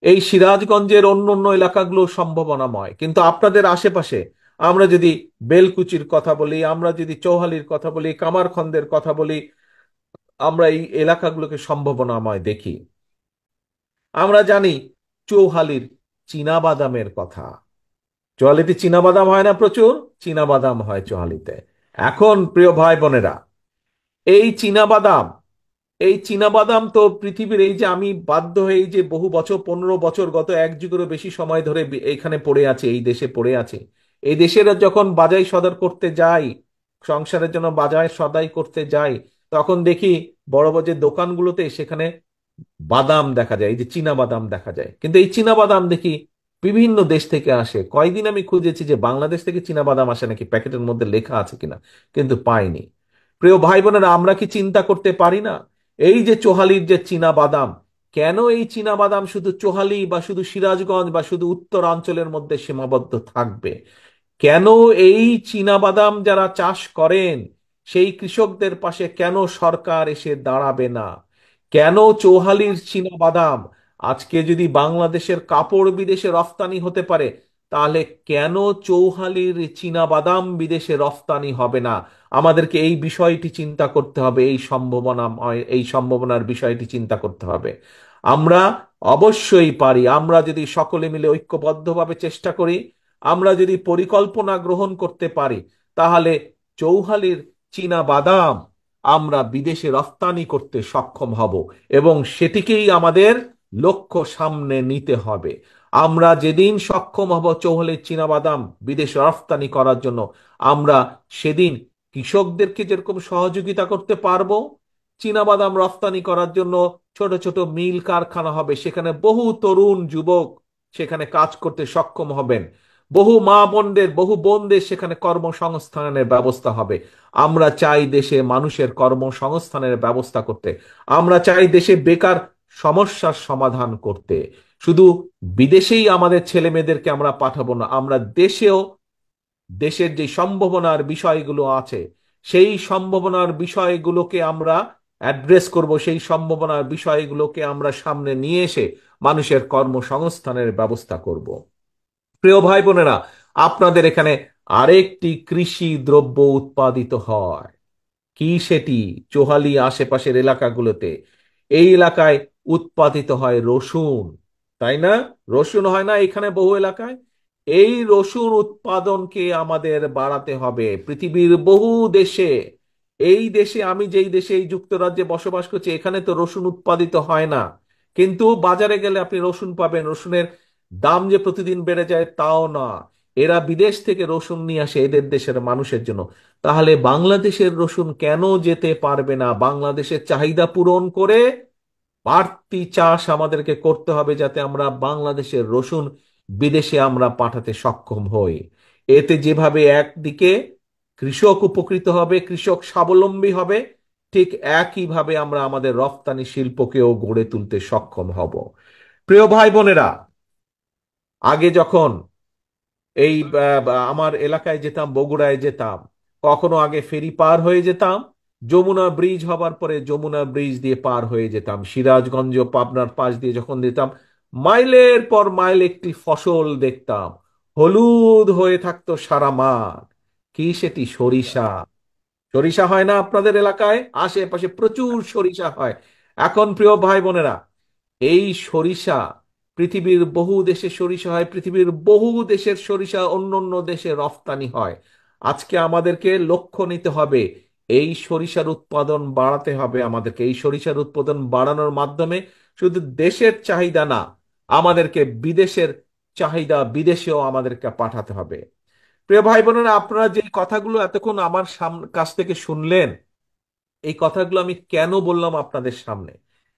এই সিরাজগঞ্জের অন্য অন্য এলাকাগুলো সম্ভাবনাময়, কিন্তু আপনাদের আশেপাশে আমরা যদি বেলকুচির কথা বলি, আমরা যদি চৌহালির কথা বলি, কামারখন্দের কথা বলি, আমরা এই এলাকাগুলোকে সম্ভাবনাময় দেখি। আমরা জানি চৌহালির চীনাবাদামের কথা। চুয়ালিতে চীনাবাদাম হয় না প্রচুর? চীনাবাদাম হয় চুয়ালিতে। এখন প্রিয় ভাই বোনেরা, এই চীনাবাদাম এই চীনাবাদাম তো পৃথিবীর, এই যে আমি বাধ্য হয়ে এই যে বহু বছর, 15 বছর, গত এক যুগেরও বেশি সময় ধরে এইখানে পড়ে আছে, এই দেশে পড়ে আছে। এই দেশের যখন বাজাই সদাই করতে যাই, সংসারের জন্য বাজার সদাই করতে যাই, তখন দেখি বড় বড় যে দোকানগুলোতে সেখানে বাদাম দেখা যায়, এই যে চীনা বাদাম দেখা যায়। কিন্তু এই চীনা বাদাম দেখি বিভিন্ন দেশ থেকে আসে। কয়দিন আমি খুঁজেছি যে বাংলাদেশ থেকে চীনা বাদাম আসে নাকি, প্যাকেটের মধ্যে লেখা আছে কিনা, কিন্তু পাইনি। প্রিয় ভাই বোনেরা, আমরা কি চিন্তা করতে পারি না এই যে চোহালির যে চীনা বাদাম, কেন এই চীনা বাদাম শুধু চোহালি বা শুধু সিরাজগঞ্জ বা শুধু উত্তরাঞ্চলের মধ্যে সীমাবদ্ধ থাকবে? কেন এই চীনা বাদাম যারা চাষ করেন সেই কৃষকদের পাশে কেন সরকার এসে দাঁড়াবে না? কেন চৌহালির চীনা বাদাম আজকে যদি বাংলাদেশের কাপড় বিদেশে রফতানি হতে পারে, তাহলে কেন চৌহালির চীনা বাদাম বিদেশে রফতানি হবে না? আমাদেরকে এই বিষয়টি চিন্তা করতে হবে, এই সম্ভাবনার বিষয়টি চিন্তা করতে হবে। আমরা অবশ্যই পারি, আমরা যদি সকলে মিলে ঐক্যবদ্ধভাবে চেষ্টা করি, আমরা যদি পরিকল্পনা গ্রহণ করতে পারি, তাহলে চৌহালির চীনা বাদাম আমরা বিদেশে রফতানি করতে সক্ষম হব, এবং সেটিকেই আমাদের লক্ষ্য সামনে নিতে হবে। আমরা যেদিন সক্ষম হব চৌহালির চীনা বাদাম বিদেশে রফতানি করার জন্য, আমরা সেদিন কৃষকদেরকে যেরকম সহযোগিতা করতে পারবো, চীনা বাদাম রফতানি করার জন্য ছোট ছোট মিল কারখানা হবে, সেখানে বহু তরুণ যুবক সেখানে কাজ করতে সক্ষম হবেন, বহু মা বোনদের, বহু বোনদের সেখানে কর্মসংস্থানের ব্যবস্থা হবে। আমরা চাই দেশে মানুষের কর্মসংস্থানের ব্যবস্থা করতে, আমরা চাই দেশে বেকার সমস্যার সমাধান করতে। শুধু বিদেশেই আমাদের ছেলে মেয়েদেরকে আমরা পাঠাবো না, আমরা দেশেও দেশের যে সম্ভাবনার বিষয়গুলো আছে সেই সম্ভাবনার বিষয়গুলোকে আমরা অ্যাড্রেস করব, সেই সম্ভাবনার বিষয়গুলোকে আমরা সামনে নিয়ে এসে মানুষের কর্মসংস্থানের ব্যবস্থা করব। প্রিয় ভাই বোনেরা, আপনাদের এখানে আরেকটি কৃষি দ্রব্য উৎপাদিত হয়। কি সেটি? চোহালি আশেপাশের এলাকাগুলোতে, এই এলাকায় উৎপাদিত হয় রসুন, তাই না? রসুন হয় না এখানে বহু এলাকায়? এই রসুন উৎপাদনকে আমাদের বাড়াতে হবে পৃথিবীর বহু দেশে। এই দেশে, আমি যেই দেশে, এই যুক্তরাজ্যে বসবাস করছি, এখানে তো রসুন উৎপাদিত হয় না, কিন্তু বাজারে গেলে আপনি রসুন পাবেন। রসুনের দাম যে প্রতিদিন বেড়ে যায় তাও না, এরা বিদেশ থেকে রসুন নিয়ে আসে এদের দেশের মানুষের জন্য। তাহলে বাংলাদেশের রসুন কেন যেতে পারবে না? বাংলাদেশের চাহিদা পূরণ করে বাড়তি চাষ আমাদেরকে করতে হবে, যাতে আমরা বাংলাদেশের রসুন বিদেশে আমরা পাঠাতে সক্ষম হই। এতে যেভাবে একদিকে কৃষক উপকৃত হবে, কৃষক স্বাবলম্বী হবে, ঠিক একইভাবে আমরা আমাদের রফতানি শিল্পকেও গড়ে তুলতে সক্ষম হব। প্রিয় ভাই বোনেরা, আগে যখন এই আমার এলাকায় যেতাম, বগুড়ায় যেতাম, কখনো আগে ফেরি পার হয়ে যেতাম, যমুনা ব্রিজ হবার পরে যমুনা ব্রিজ দিয়ে পার হয়ে যেতাম, সিরাজগঞ্জ পাবনার পাশ দিয়ে যখন যেতাম, মাইলের পর মাইল একটি ফসল দেখতাম, হলুদ হয়ে থাকতো সারা মাঠ। কি সেটি? সরিষা। সরিষা হয় না আপনাদের এলাকায়? আশেপাশে প্রচুর সরিষা হয়। এখন প্রিয় ভাই বোনেরা, এই সরিষা পৃথিবীর বহু দেশে সরিষা হয়, পৃথিবীর বহু দেশের সরিষা অন্য অন্য দেশে রফতানি হয়। আজকে আমাদেরকে লক্ষ্য নিতে হবে, এই সরিষার উৎপাদন বাড়াতে হবে আমাদেরকে। এই সরিষার উৎপাদন বাড়ানোর মাধ্যমে শুধু দেশের চাহিদা না, আমাদেরকে বিদেশের চাহিদা বিদেশেও আমাদেরকে পাঠাতে হবে। প্রিয় ভাই বোনেরা, আপনারা যে কথাগুলো এতক্ষণ আমার কাছ থেকে শুনলেন, এই কথাগুলো আমি কেন বললাম আপনাদের সামনে?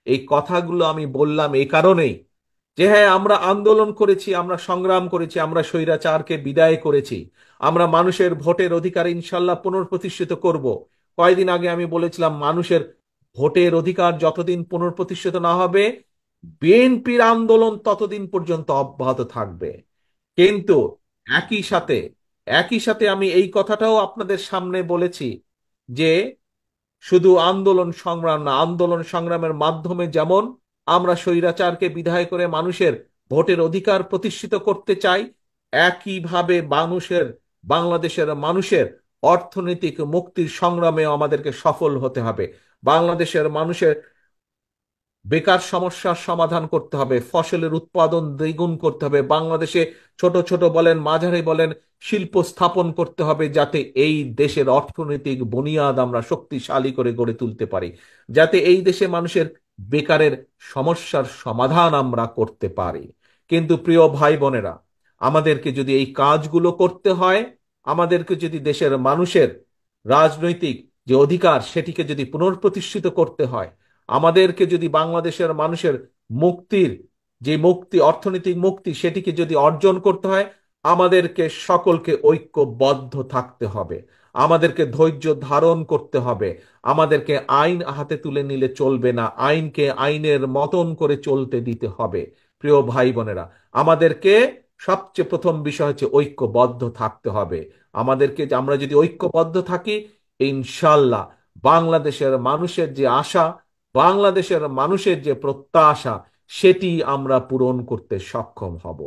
এই কথাগুলো আমি বললাম এই কারণেই যে হ্যাঁ, আমরা আন্দোলন করেছি, আমরা সংগ্রাম করেছি, আমরা স্বৈরাচারকে বিদায় করেছি, আমরা মানুষের ভোটের অধিকার ইনশাল্লাহ পুনঃপ্রতিষ্ঠিত করব। কয়েকদিন আগে আমি বলেছিলাম, মানুষের ভোটের অধিকার যতদিন পুনঃপ্রতিষ্ঠিত না হবে, বিএনপির আন্দোলন ততদিন পর্যন্ত অব্যাহত থাকবে। কিন্তু একই সাথে একই সাথে আমি এই কথাটাও আপনাদের সামনে বলেছি যে শুধু আন্দোলন সংগ্রাম না, আন্দোলন সংগ্রামের মাধ্যমে যেমন আমরা স্বৈরাচারকে বিদায় করে মানুষের ভোটের অধিকার প্রতিষ্ঠিত করতে চাই, একইভাবে বাংলাদেশের মানুষের অর্থনৈতিক মুক্তির সংগ্রামে আমাদেরকে সফল হতে হবে। বাংলাদেশের মানুষের বেকার সমস্যার সমাধান করতে হবে, ফসলের উৎপাদন দ্বিগুণ করতে হবে, বাংলাদেশে ছোট ছোট বলেন মাঝারি বলেন শিল্প স্থাপন করতে হবে, যাতে এই দেশের অর্থনৈতিক বুনিয়াদ আমরা শক্তিশালী করে গড়ে তুলতে পারি, যাতে এই দেশে মানুষের বেকারের সমস্যার সমাধান আমরা করতে পারি। কিন্তু প্রিয় ভাই বোনেরা, আমাদেরকে যদি এই কাজগুলো করতে হয়, আমাদেরকে যদি দেশের মানুষের রাজনৈতিক যে অধিকার সেটিকে যদি পুনঃপ্রতিষ্ঠিত করতে হয়, আমাদেরকে যদি বাংলাদেশের মানুষের মুক্তির যে মুক্তি, অর্থনৈতিক মুক্তি, সেটিকে যদি অর্জন করতে হয়, আমাদেরকে সকলকে ঐক্যবদ্ধ থাকতে হবে, আমাদেরকে ধৈর্য ধারণ করতে হবে, আমাদেরকে আইন হাতে তুলে নিলে চলবে না, আইনকে আইনের মতন করে চলতে দিতে হবে। প্রিয় ভাই বোনেরা, আমাদেরকে সবচেয়ে প্রথম বিষয় হচ্ছে ঐক্যবদ্ধ থাকতে হবে। আমরা যদি ঐক্যবদ্ধ থাকি, ইনশাল্লাহ বাংলাদেশের মানুষের যে আশা, বাংলাদেশের মানুষের যে প্রত্যাশা, সেটি আমরা পূরণ করতে সক্ষম হব।